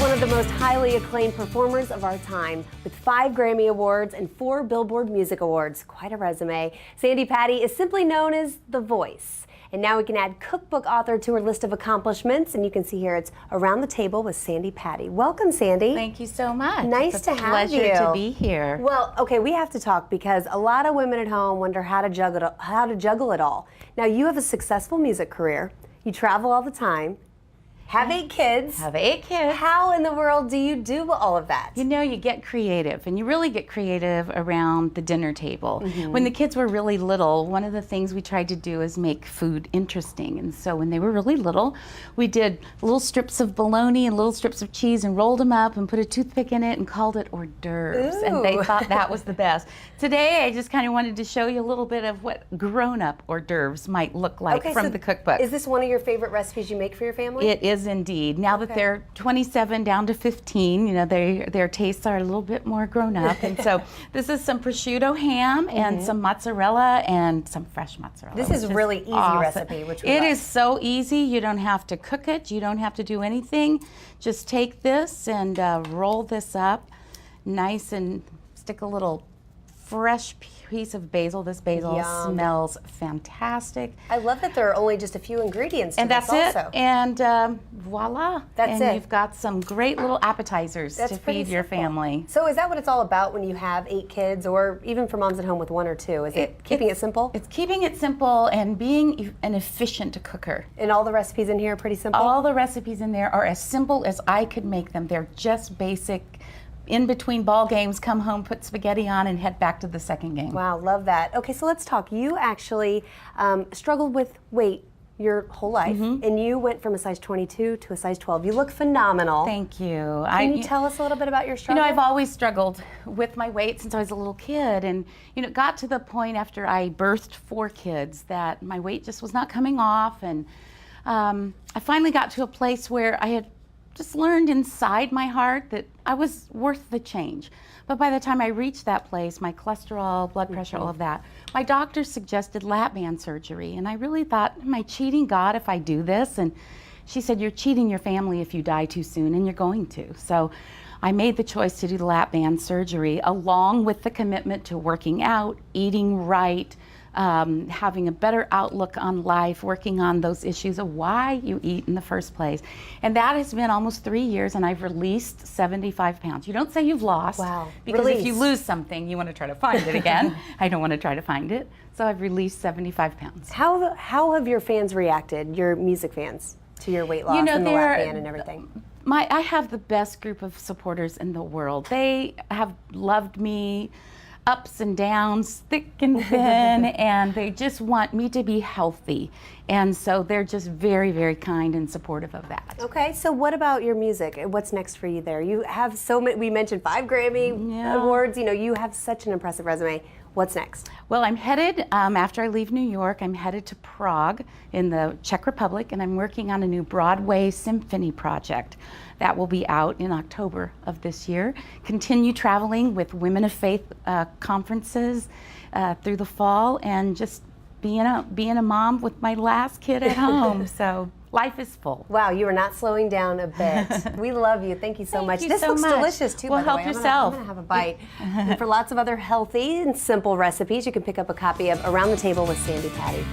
one of the most highly acclaimed performers of our time, with 5 Grammy Awards and 4 Billboard Music Awards. Quite a resume. Sandi Patty is simply known as The Voice. And now we can add cookbook author to her list of accomplishments, and you can see here it's Around the Table with Sandi Patty. Welcome, Sandi. Thank you so much. Nice to have you. Pleasure to be here. Well, okay, we have to talk because a lot of women at home wonder how to juggle it all. Now, you have a successful music career. You travel all the time. Have 8 kids. Have 8 kids. How in the world do you do all of that? You know, you get creative, and you really get creative around the dinner table. When the kids were really little, one of the things we tried to do is make food interesting. And so when they were really little, we did little strips of bologna and little strips of cheese and rolled them up and put a toothpick in it and called it hors d'oeuvres. Ooh. And they thought that was the best. Today, I just kind of wanted to show you a little bit of what grown-up hors d'oeuvres might look like from the cookbook. Is this one of your favorite recipes you make for your family? It is indeed. Now that they're 27 down to 15, you know, their tastes are a little bit more grown up. And so this is some prosciutto ham and some mozzarella and some fresh mozzarella. This is a really easy recipe, which we It love. is so easy. You don't have to cook it. You don't have to do anything. Just take this and roll this up nice and stick a little fresh piece of basil. This basil Yum. smells fantastic. I love that there are only just a few ingredients to And this that's also. it. And voila. That's and it. you've got some great little appetizers That's to pretty feed your simple. family. So is that what it's all about when you have 8 kids, or even for moms at home with 1 or 2? Is it keeping it simple? It's keeping it simple and being an efficient cooker. And all the recipes in here are pretty simple? All the recipes in there are as simple as I could make them. They're just basic. In between ball games, come home, put spaghetti on, and head back to the second game. Wow, love that. Okay, so let's talk. You actually struggled with weight your whole life, and you went from a size 22 to a size 12. You look phenomenal. Thank you. Can you tell us a little bit about your You struggle? know, I've always struggled with my weight since I was a little kid, and you know, it got to the point after I birthed 4 kids that my weight just was not coming off, and I finally got to a place where I had just learned inside my heart that I was worth the change. But by the time I reached that place, my cholesterol, blood pressure, all of that, my doctor suggested lap band surgery. And I really thought, am I cheating God if I do this? And she said, you're cheating your family if you die too soon, and you're going to. So I made the choice to do the lap band surgery, along with the commitment to working out, eating right, having a better outlook on life, working on those issues of why you eat in the first place. And that has been almost 3 years, and I've released 75 pounds. You don't say you've lost. Wow. Because if you Released. lose something, you want to try to find it again. I don't want to try to find it. So I've released 75 pounds. How have your fans reacted, your music fans, to your weight loss and the lap band and everything? I have the best group of supporters in the world. They have loved me ups and downs, thick and thin, and they just want me to be healthy. And so they're just very, very kind and supportive of that. Okay, so what about your music? What's next for you there? You have so many, we mentioned 5 Grammy Awards, you know, you have such an impressive resume. What's next? Well, I'm headed, after I leave New York, I'm headed to Prague in the Czech Republic, and I'm working on a new Broadway symphony project that will be out in October of this year. Continue traveling with Women of Faith conferences through the fall, and just being a mom with my last kid at home. So life is full. Wow, you are not slowing down a bit. We love you. Thank you so much. you This so looks much. delicious too, Well, by the help way. yourself. I'm gonna have a bite. And for lots of other healthy and simple recipes, you can pick up a copy of Around the Table with Sandi Patty.